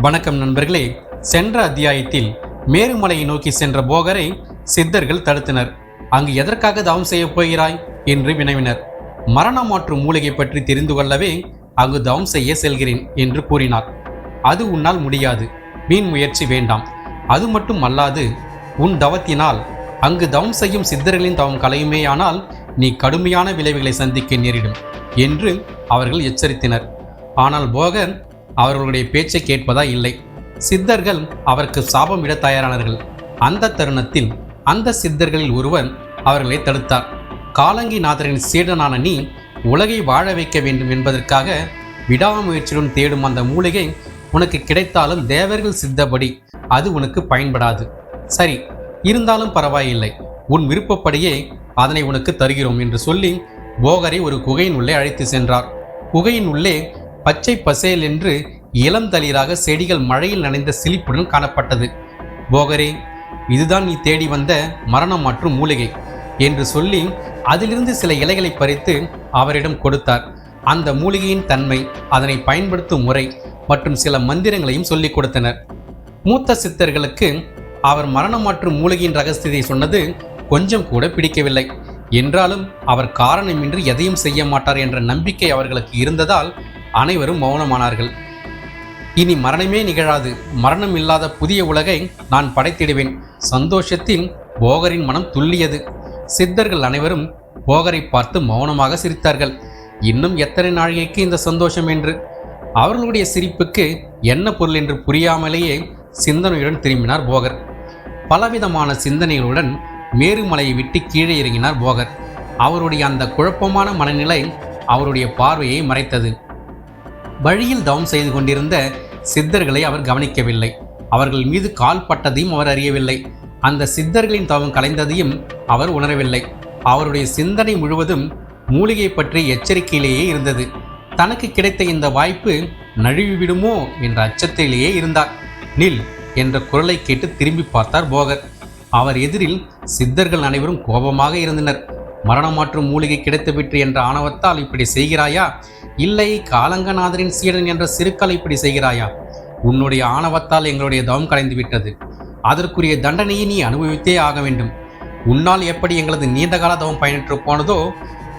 வணக்கம் நண்பர்களே. சென்ற அத்தியாயத்தில் மேருமலையை நோக்கி சென்ற போகரை சித்தர்கள் தடுத்தனர். அங்கு எதற்காக தவம் செய்ய போகிறாய் என்று வினவினர். மரண மாற்று மூலிகை பற்றி தெரிந்து கொள்ளவே அங்கு தவம் செய்ய செல்கிறேன் என்று கூறினார். அது உன்னால் முடியாது, வீண் முயற்சி வேண்டாம். அது மட்டும் அல்லாது உன் தவத்தினால் அங்கு தவம் செய்யும் சித்தர்களின் தவம் கலையுமேயானால் நீ கடுமையான விளைவுகளை சந்திக்க நேரிடும் என்று அவர்கள் எச்சரித்தனர். ஆனால் போகர் அவர்களுடைய பேச்சை கேட்பதா இல்லை. சித்தர்கள் அவருக்கு சாபம் விட தயாரானார்கள். அந்த தருணத்தில் அந்த சித்தர்களில் ஒருவர் அவர்களை தடுத்தார். காலங்கிநாதரின் சீடனான நீ உலகை வாழ வைக்க வேண்டும் என்பதற்காக விடாமுயற்சியுடன் தேடும் அந்த மூலிகை உனக்கு கிடைத்தாலும் தேவர்கள் சித்தப்படி அது உனக்கு பயன்படாது. சரி, இருந்தாலும் பரவாயில்லை, உன் விருப்பப்படியே அதனை உனக்கு தருகிறோம் என்று சொல்லி போகரை ஒரு குகையின் உள்ளே அழைத்து சென்றார். குகையின் உள்ளே பச்சை பசேல் என்று இளம் தளிராக செடிகள் மழையில் நனைந்த சிலிப்புடன் காணப்பட்டது. போகரே, இதுதான் நீ தேடி வந்த மரணம் மற்றும் மூலிகை என்று சொல்லி அதிலிருந்து சில இலைகளை பறித்து அவரிடம் கொடுத்தார். அந்த மூலிகையின் தன்மை, அதனை பயன்படுத்தும் முறை மற்றும் சில மந்திரங்களையும் சொல்லிக் கொடுத்தனர். மூத்த சித்தர்களுக்கு அவர் மரணம் மற்றும் மூலிகையின் ரகசியத்தை சொன்னது கொஞ்சம் கூட பிடிக்கவில்லை. என்றாலும் அவர் காரணமின்றி எதையும் செய்ய மாட்டார் என்ற நம்பிக்கை அவர்களுக்கு இருந்ததால் அனைவரும் மௌனமானார்கள். இனி மரணமே நிகழாது, மரணம் இல்லாத புதிய உலகை நான் படைத்திடுவேன். சந்தோஷத்தில் போகரின் மனம் துள்ளியது. சித்தர்கள் அனைவரும் போகரை பார்த்து மௌனமாக சிரித்தார்கள். இன்னும் எத்தனை நாழிகைக்கு இந்த சந்தோஷம் என்று. அவர்களுடைய சிரிப்புக்கு என்ன பொருள் என்று புரியாமலேயே சிந்தனையுடன் திரும்பினார் போகர். பலவிதமான சிந்தனைகளுடன் மேருமலையை விட்டு கீழே இறங்கினார் போகர். அவருடைய அந்த குழப்பமான மனநிலை அவருடைய பார்வையை மறைத்தது. வழியில் தவம் செய்து கொண்டிருந்த சித்தர்களை அவர் கவனிக்கவில்லை. அவர்கள் மீது கால் பட்டதையும் அவர் அறியவில்லை. அந்த சித்தர்களின் தவம் கலைந்ததையும் அவர் உணரவில்லை. அவருடைய சிந்தனை முழுவதும் மூலிகை பற்றிய எச்சரிக்கையிலேயே இருந்தது. தனக்கு கிடைத்த இந்த வாய்ப்பு நழுவிவிடுமோ என்ற அச்சத்திலேயே இருந்தார். நில் என்ற குரலை கேட்டு திரும்பி பார்த்தார் போகர். அவர் எதிரில் சித்தர்கள் அனைவரும் கோபமாக இருந்தனர். மரணமாற்றும் மூலிகை கிடைத்துவிட்டு என்ற ஆணவத்தால் இப்படி செய்கிறாயா, இல்லை காலங்கநாதரின் சீடன் என்ற சிறுக்கால் இப்படி செய்கிறாயா? உன்னுடைய ஆணவத்தால் எங்களுடைய தவம் கலைந்து விட்டது. அதற்குரிய தண்டனையை நீ அனுபவித்தே ஆக வேண்டும். உன்னால் எப்படி எங்களது நீண்டகால தவம் பயனற்று போனதோ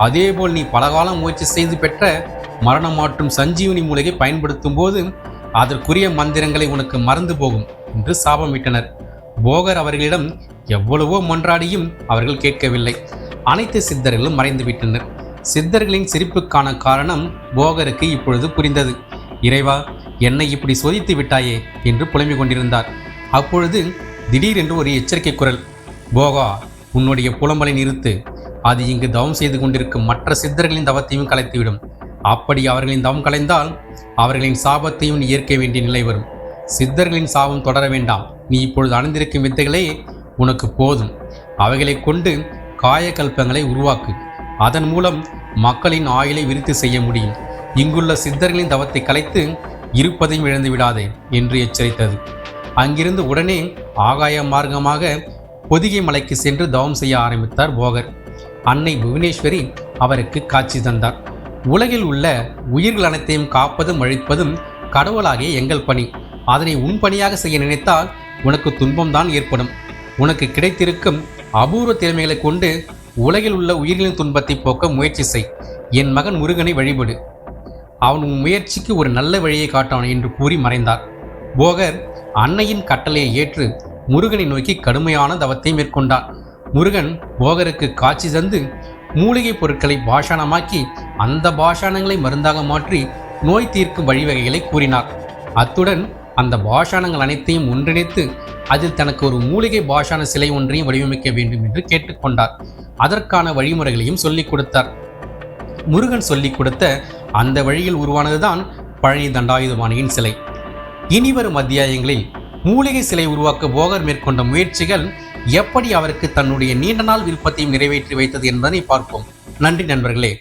அதேபோல் நீ பலகாலம் முயற்சி செய்து பெற்ற மரணம் மாற்றும் சஞ்சீவனி மூலிகை பயன்படுத்தும் போது அதற்குரிய மந்திரங்களை உனக்கு மறந்து போகும் என்று சாபமிட்டனர். போகர் அவர்களிடம் எவ்வளவோ மன்றாடியும் அவர்கள் கேட்கவில்லை. அனைத்து சித்தர்களும் மறைந்துவிட்டனர். சித்தர்களின் சிரிப்புக்கான காரணம் போகருக்கு இப்பொழுது புரிந்தது. இறைவா, என்னை இப்படி சோதித்து விட்டாயே என்று புலம்பிக் கொண்டிருந்தார். அப்பொழுது திடீரென்று ஒரு எச்சரிக்கை குரல். போகா, உன்னுடைய புலம்பலை நிறுத்து. அது இங்கு தவம் செய்து கொண்டிருக்கும் மற்ற சித்தர்களின் தவத்தையும் கலைத்துவிடும். அப்படி அவர்களின் தவம் கலைந்தால் அவர்களின் சாபத்தையும் நீ ஏற்க வேண்டிய நிலை வரும். சித்தர்களின் சாபம் தொடர வேண்டாம். நீ இப்பொழுது அணிந்திருக்கும் வித்தைகளே உனக்கு போதும். அவைகளை கொண்டு காயகல்பங்களை உருவாக்கு. அதன் மூலம் மக்களின் ஆயுளை விருத்தி செய்ய முடியும். இங்குள்ள சித்தர்களின் தவத்தை கலைத்து இருப்பதையும் இழந்து விடாதே என்று எச்சரித்தது. அங்கிருந்து உடனே ஆகாய மார்க்கமாக பொதிகை மலைக்கு சென்று தவம் செய்ய ஆரம்பித்தார் போகர். அன்னை புவனேஸ்வரி அவருக்கு காட்சி தந்தார். உலகில் உள்ள உயிர்கள் அனைத்தையும் காப்பதும் அழிப்பதும் கடவுளாகிய எங்கள் பணி. அதனை உன் பணியாக செய்ய நினைத்தால் உனக்கு துன்பம்தான் ஏற்படும். உனக்கு கிடைத்திருக்கும் அபூர்வ திறமைகளை கொண்டு உலகில் உள்ள உயிர்களின் துன்பத்தை போக்க முயற்சி செய். என் மகன் முருகனை வழிபடு. அவன் உன் முயற்சிக்கு ஒரு நல்ல வழியை காட்டான் என்று கூறி மறைந்தார். போகர் அன்னையின் கட்டளையை ஏற்று முருகனை நோக்கி கடுமையான தவத்தை மேற்கொண்டார். முருகன் போகருக்கு காட்சி தந்து மூலிகை பொருட்களை பாஷாணமாக்கி அந்த பாஷாணங்களை மருந்தாக மாற்றி நோய் தீர்க்கும் வழிவகைகளை கூறினார். அத்துடன் அந்த பாஷாணங்கள் அனைத்தையும் ஒன்றிணைத்து அதில் தனக்கு ஒரு மூலிகை பாஷாண சிலை ஒன்றையும் வடிவமைக்க வேண்டும் என்று கேட்டுக்கொண்டார். அதற்கான வழிமுறைகளையும் சொல்லிக் கொடுத்தார். முருகன் சொல்லிக் கொடுத்த அந்த வழியில் உருவானதுதான் பழனி தண்டாயுதபாணியின் சிலை. இனிவரும் அத்தியாயங்களில் மூலிகை சிலை உருவாக்க போகர் மேற்கொண்ட முயற்சிகள் எப்படி அவருக்கு தன்னுடைய நீண்ட நாள் விருப்பத்தையும் நிறைவேற்றி வைத்தது என்பதை பார்ப்போம். நன்றி நண்பர்களே.